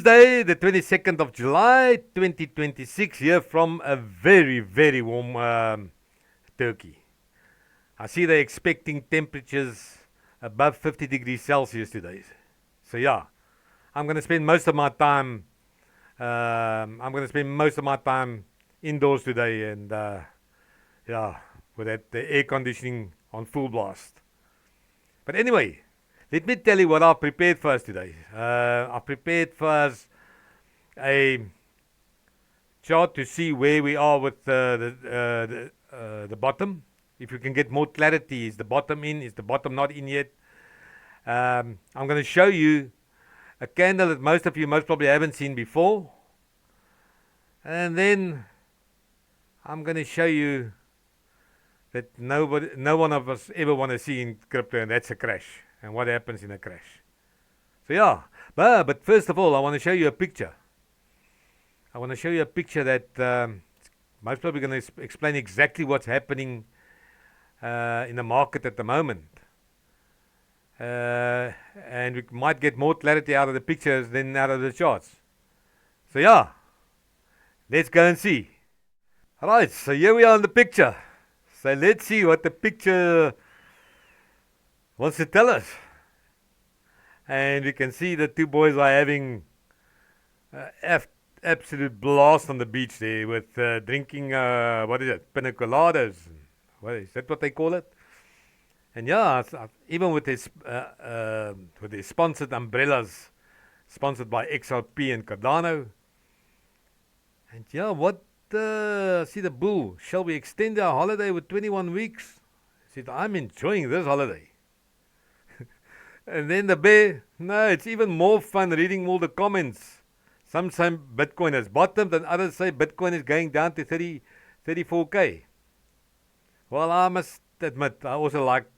Tuesday, the 22nd of July, 2026, here from a very, very warm Turkey. I see they're expecting temperatures above 50 degrees Celsius today. So yeah, I'm going to spend most of my time indoors today, and yeah, with the air conditioning on full blast. But anyway, let me tell you what I've prepared for us today. I've prepared for us a chart to see where we are with the bottom. If you can get more clarity, is the bottom in? Is the bottom not in yet? I'm going to show you a candle that most of you most probably haven't seen before. And then I'm going to show you that no one of us ever want to see in crypto, and that's a crash. And what happens in a crash. So yeah, but first of all, I want to show you a picture. I want to show you a picture that most probably going to explain exactly what's happening in the market at the moment. And we might get more clarity out of the pictures than out of the charts. So yeah, let's go and see. Alright, so here we are in the picture. So let's see what the picture wants to tell us. And we can see the two boys are having absolute blast on the beach there with drinking, what is it, pina coladas. What is that what they call it? And yeah, even with his sponsored umbrellas, sponsored by XRP and Cardano. And yeah, see the bull, shall we extend our holiday with 21 weeks? He said, I'm enjoying this holiday. And then the bear, no, it's even more fun reading all the comments. Some say Bitcoin has bottomed, and others say Bitcoin is going down to 34K. Well, I must admit, I also like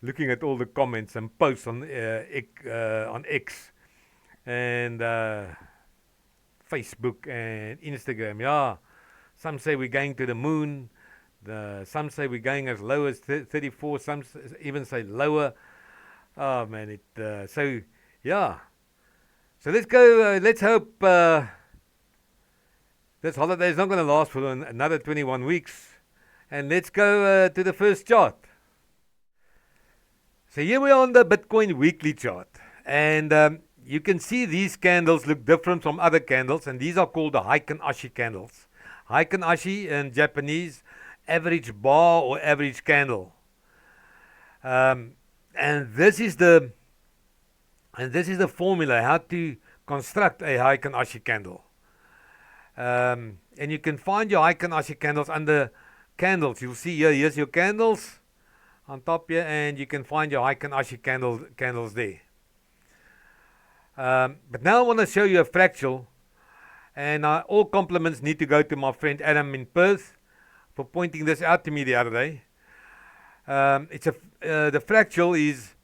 looking at all the comments and posts on X and Facebook and Instagram. Yeah, some say we're going to the moon. Some say we're going as low as 34. Some even say lower. Oh man, so yeah. So let's go, let's hope this holiday is not going to last for another 21 weeks. And let's go to the first chart. So here we are on the Bitcoin weekly chart. And you can see these candles look different from other candles. And these are called the Heiken Ashi candles. Heiken Ashi in Japanese, average bar or average candle. And this is the formula how to construct a Heiken Ashi candle. And you can find your Heiken Ashi candles under candles. You'll see here's your candles on top here, and you can find your Heiken Ashi candles there. But now I want to show you a fractal, and all compliments need to go to my friend Adam in Perth for pointing this out to me the other day. The fractal is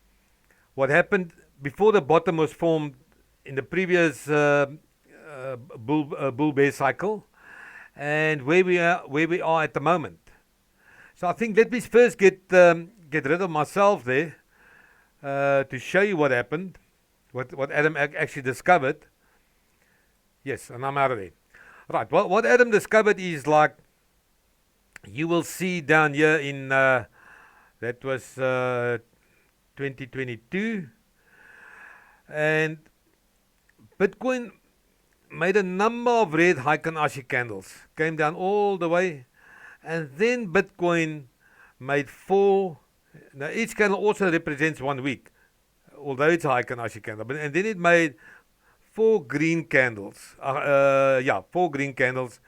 what happened before the bottom was formed in the previous bull bear cycle, and where we are at the moment. So I think let me first get rid of myself there to show you what happened, what Adam actually discovered. Yes, and I'm out of there. Right. Well, what Adam discovered is, like you will see down here in that was 2022, and Bitcoin made a number of red Heiken Ashi candles, came down all the way, and then Bitcoin made 4. Now each candle also represents 1 week, although it's a Heiken Ashi candle. And then it made 4 green candles. 4 green candles,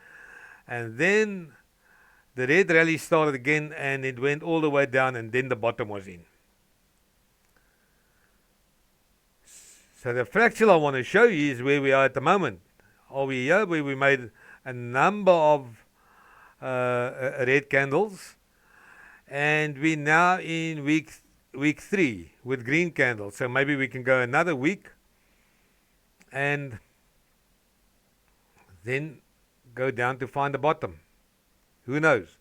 and then the red rally started again, and it went all the way down, and then the bottom was in. So the fractal I want to show you is where we are at the moment. Are we here where we made a number of red candles, and we're now in week 3 with green candles. So maybe we can go another week and then go down to find the bottom. Who knows?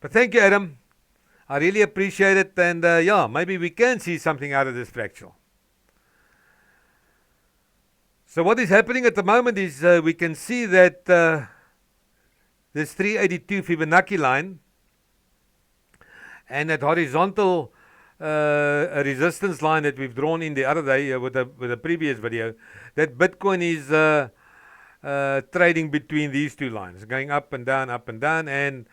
But thank you, Adam. I really appreciate it, and yeah, maybe we can see something out of this fractal. So what is happening at the moment is we can see that this 382 Fibonacci line and that horizontal resistance line that we've drawn in the other day with the previous video, that Bitcoin is trading between these two lines, going up and down, and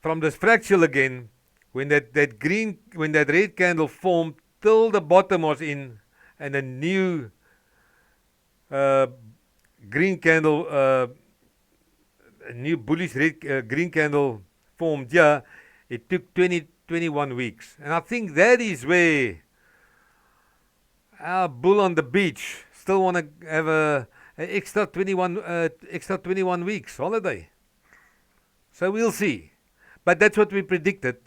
from this fractal again, when that red candle formed till the bottom was in, and a new green candle, a new bullish red green candle formed here. It took 21 weeks, and I think that is where our bull on the beach still want to have a extra 21 weeks holiday. So we'll see, but that's what we predicted.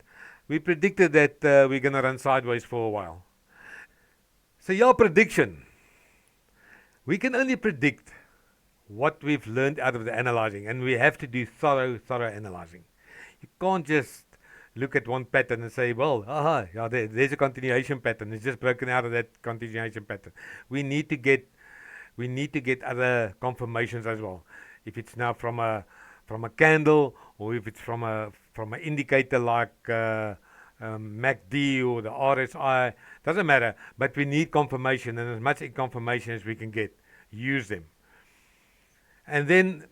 We predicted that we're gonna run sideways for a while. So your prediction, we can only predict what we've learned out of the analyzing, and we have to do thorough analyzing. You can't just look at one pattern and say, well, yeah, there's a continuation pattern. It's just broken out of that continuation pattern. We need to get other confirmations as well. If it's now from a candle, or if it's from an indicator like MACD or the RSI, doesn't matter. But we need confirmation, and as much confirmation as we can get, use them. And then,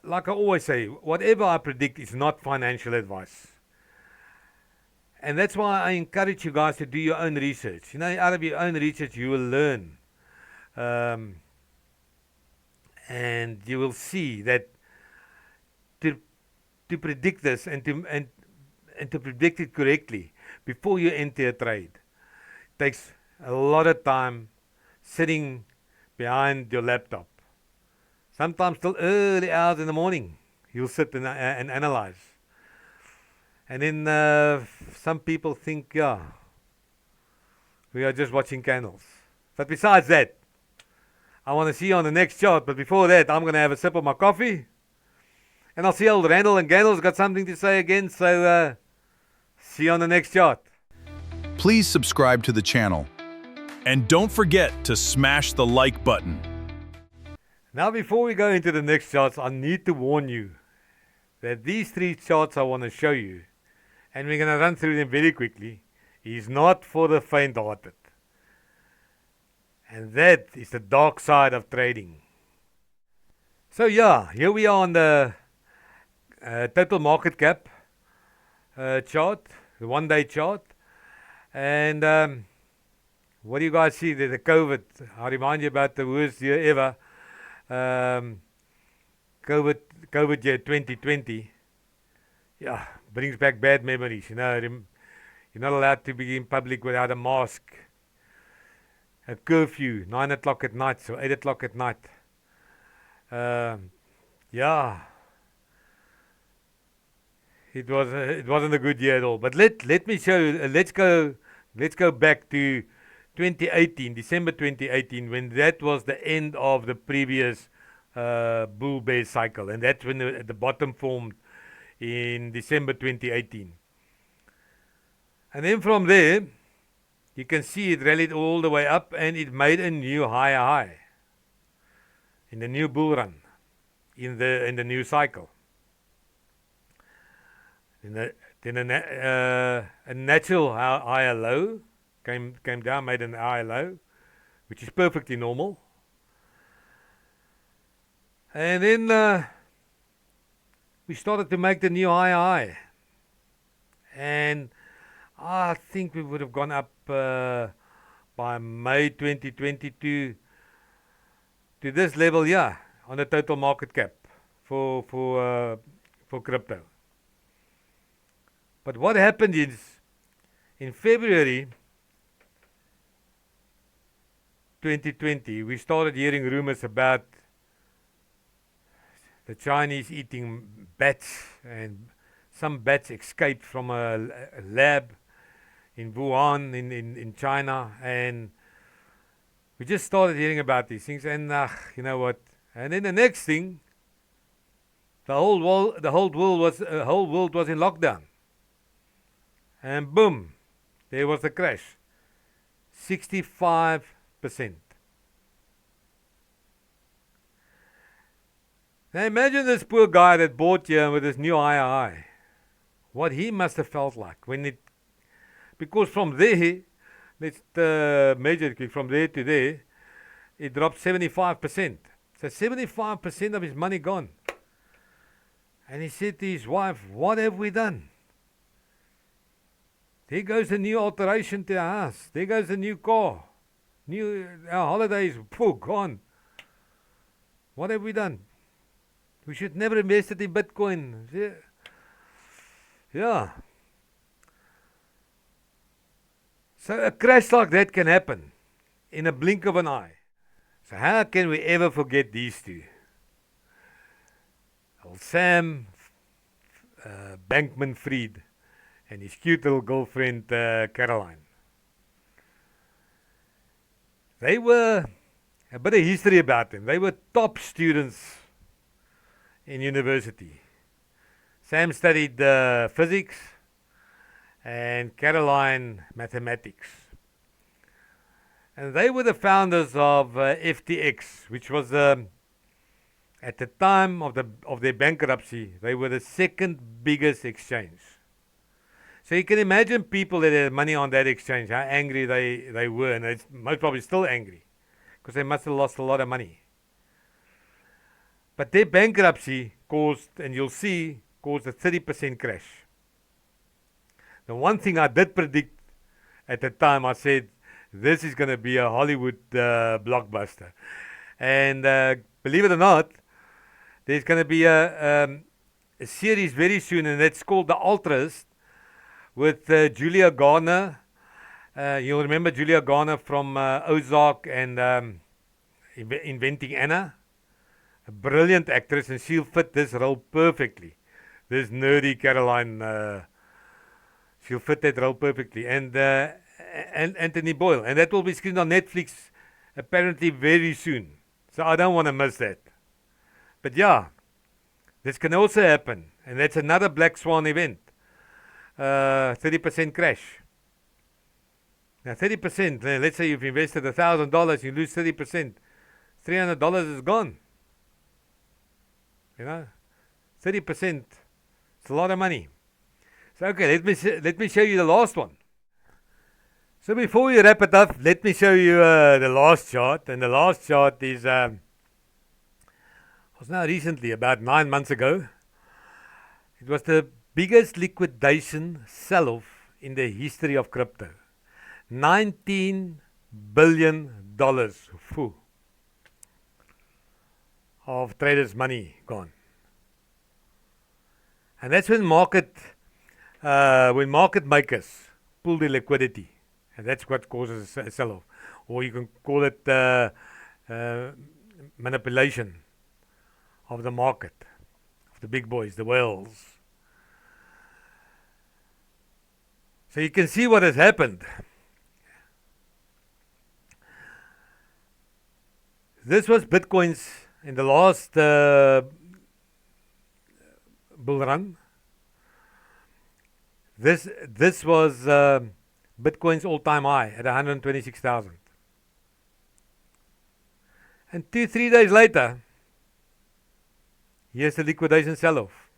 like I always say, whatever I predict is not financial advice. And that's why I encourage you guys to do your own research. You know, out of your own research, you will learn. And you will see that to predict this and to predict it correctly before you enter a trade takes a lot of time sitting behind your laptop. Sometimes till early hours in the morning, you'll sit and analyze. And then some people think, yeah, we are just watching candles. But besides that, I want to see you on the next chart. But before that, I'm going to have a sip of my coffee. And I'll see old Randall and Gandal's got something to say again. So see you on the next chart. Please subscribe to the channel. And don't forget to smash the like button. Now, before we go into the next charts, I need to warn you that these three charts I want to show you, and we're going to run through them very quickly, is not for the faint-hearted. And that is the dark side of trading. So yeah, here we are on the total market cap chart, the one-day chart. And what do you guys see there? The COVID. I remind you about the worst year ever. COVID year 2020, yeah, brings back bad memories. You know, you're not allowed to be in public without a mask. A curfew, 9 o'clock at night, so 8 o'clock at night. Yeah, it wasn't a good year at all. But let me show you. Let's go back to 2018, December 2018, when that was the end of the previous bull bear cycle, and that's when the bottom formed in December 2018. And then from there, you can see it rallied all the way up, and it made a new higher high in the new bull run, in the new cycle. Then a natural higher low came down, made an higher low, which is perfectly normal. And then we started to make the new higher high, and I think we would have gone up by May 2022 to this level here on the total market cap for crypto. But what happened is, in February 2020, we started hearing rumors about the Chinese eating bats, and some bats escaped from a lab in Wuhan in China, and we just started hearing about these things, and you know what? And then the next thing, the whole world was in lockdown, and boom, there was a crash, 65%. Now imagine this poor guy that bought here with this new high. What he must have felt like when it, because from there, let's measure it quick, from there to there, it dropped 75%. So 75% of his money gone. And he said to his wife, what have we done? There goes a new alteration to our house. There goes a new car. Our holidays, gone. What have we done? We should never invested in Bitcoin. Yeah. So a crash like that can happen in a blink of an eye. So how can we ever forget these two? Old Sam Bankman-Fried and his cute little girlfriend Caroline. They were, a bit of history about them, they were top students in university. Sam studied physics and Caroline mathematics. And they were the founders of FTX, which was, at the time of their bankruptcy, they were the second biggest exchange. So you can imagine people that had money on that exchange, how angry they were, and they're most probably still angry, because they must have lost a lot of money. But their bankruptcy caused, and you'll see, caused a 30% crash. The one thing I did predict at the time, I said, this is going to be a Hollywood blockbuster. And believe it or not, there's going to be a series very soon, and it's called The Altruist, with Julia Garner. You'll remember Julia Garner from Ozark and Inventing Anna. A brilliant actress, and she'll fit this role perfectly. This nerdy Caroline, she'll fit that role perfectly. And Anthony Boyle. And that will be screened on Netflix apparently very soon. So I don't want to miss that. But yeah, this can also happen. And that's another Black Swan event. 30% crash. Now 30%, let's say you've invested $1,000, you lose 30%. $300 is gone. You know, 30%. It's a lot of money. So okay, let me show you the last one. So before we wrap it up, let me show you the last chart. And the last chart is was now recently, about 9 months ago. It was the biggest liquidation sell-off in the history of crypto. $19 billion of traders' money gone. And that's when market makers pull the liquidity. And that's what causes a sell-off. Or you can call it manipulation of the market, of the big boys, the whales. So you can see what has happened. This was Bitcoin's in the last bull run. This was Bitcoin's all-time high at 126,000. And 2-3 days later, here's the liquidation sell-off.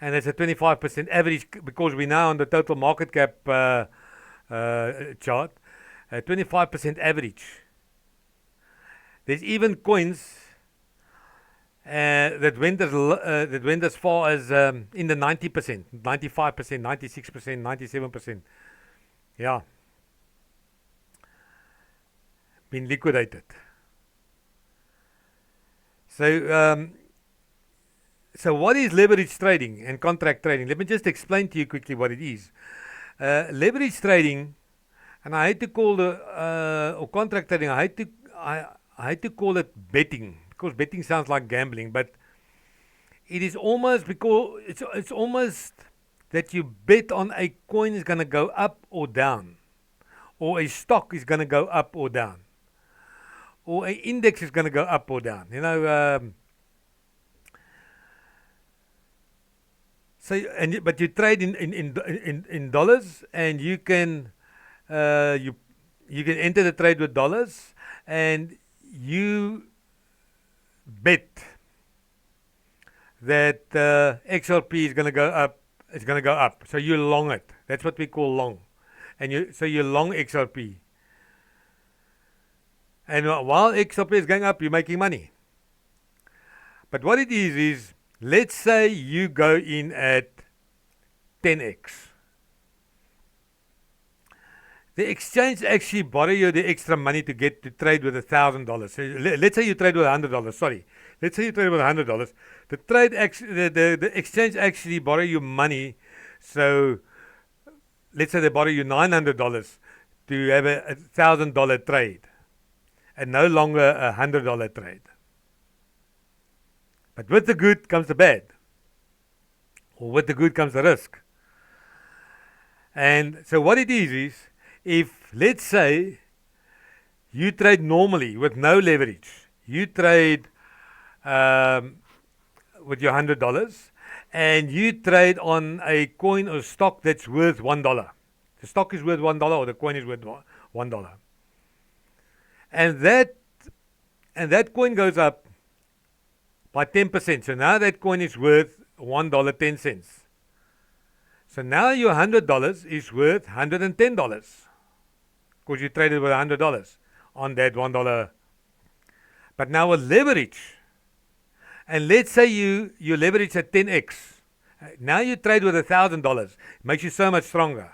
And it's a 25% average, because we're now on the total market cap chart, a 25% average. There's even coins that went as far as in the 90%, 95%, 96%, 97%. Yeah. Been liquidated. So what is leverage trading and contract trading? Let me just explain to you quickly what it is. Leverage trading, and I hate to call or contract trading, I hate to call it betting, because betting sounds like gambling, but it is almost, because it's almost that you bet on a coin is going to go up or down, or a stock is going to go up or down, or an index is going to go up or down. You know, but you trade in dollars, and you can enter the trade with dollars, and you bet that XRP is going to go up. It's going to go up. So you long it. That's what we call long. And so you long XRP. And while XRP is going up, you're making money. But what it is let's say you go in at 10x. The exchange actually borrow you the extra money to get to trade with $1,000. So let's say you trade with $100. Sorry, let's say you trade with $100. The exchange actually borrow you money. So let's say they borrow you $900 to have a $1,000 trade, and no longer a $100 trade. But with the good comes the bad, or with the good comes the risk. And so what it is if, let's say, you trade normally with no leverage, you trade with your $100, and you trade on a coin or stock that's worth $1. The stock is worth $1, or the coin is worth $1. And that coin goes up by 10%. So now that coin is worth $1.10. So now your $100 is worth $110. Because you traded with $100 on that $1. But now with leverage, and let's say you leverage at 10x. Now you trade with $1,000. It makes you so much stronger.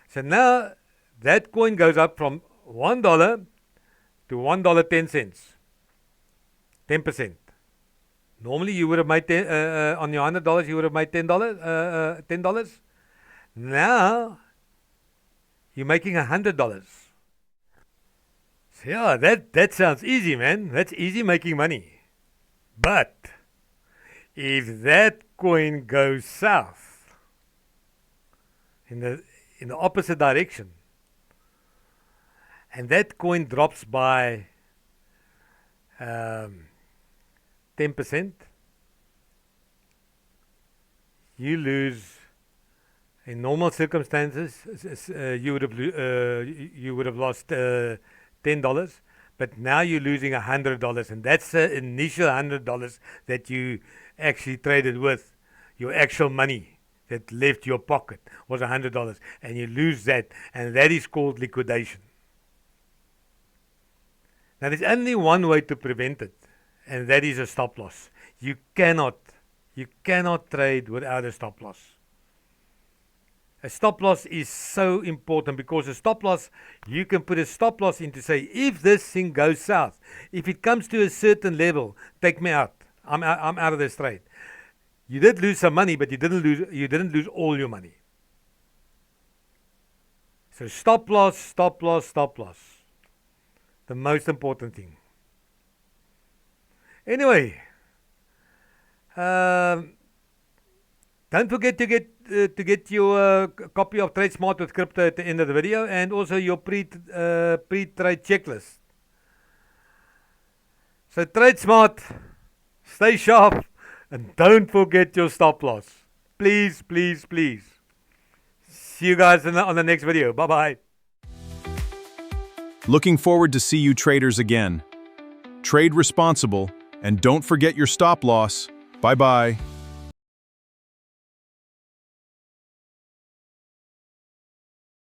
So now that coin goes up from $1 to $1.10. 10%. Normally you would have made on your $100 you would have made $10. Now you're making $100. So yeah, that sounds easy, man. That's easy making money. But if that coin goes south in the opposite direction, and that coin drops by 10%, you lose. In normal circumstances, you would have lost $10, but now you're losing $100, and that's the initial $100 that you actually traded with. Your actual money that left your pocket was $100, and you lose that, and that is called liquidation. Now, there's only one way to prevent it, and that is a stop loss. You cannot trade without a stop loss. A stop loss is so important, because a stop loss, you can put a stop loss in to say, if this thing goes south, if it comes to a certain level, take me out. I'm out of this trade. You did lose some money, but you didn't lose all your money. So stop loss, stop loss, stop loss. The most important thing. Anyway, don't forget to get your copy of Trade Smart with Crypto at the end of the video, and also your pre-trade checklist. So trade smart, stay sharp, and don't forget your stop loss. Please, please, please. See you guys on the next video. Bye-bye. Looking forward to see you traders again. Trade responsible, and don't forget your stop loss. Bye-bye.